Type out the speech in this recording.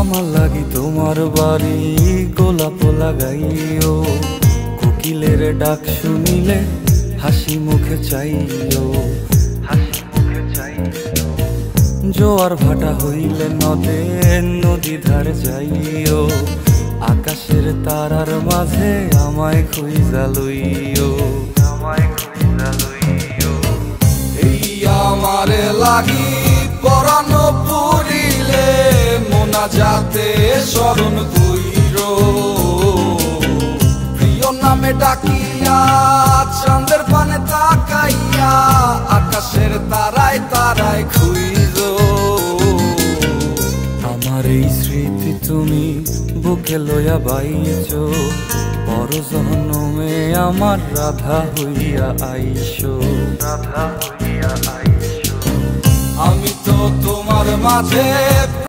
আমার লাগি তোমার বাড়ি গোলাপ লাগাইও, কোকিলের ডাক শুনিলে হাসি মুখে চাইও, হাসি মুখে চাইও। জোয়ার ভাটা হইলে নদে নদী ধারে যাইও, আকাশের তারার মাঝে আমায় খুঁজা লইও, আমায় খুঁজা লইও। এই আমারে লাগি পরানো পুরিলে মোনাজাতে স্মরণ কইরো, প্রিয় নামে ডাকিয়া চাঁদের পানে তাকাইয়া আকাশের তারায় তারায় খুইরো। আমার এই স্মৃতি তুমি বুকে লইয়া বাইছো, বড় জনমে আমার রাধা হইয়া আইসো, রাধা হইয়া আইসো। আমি তো তোমার মাঝে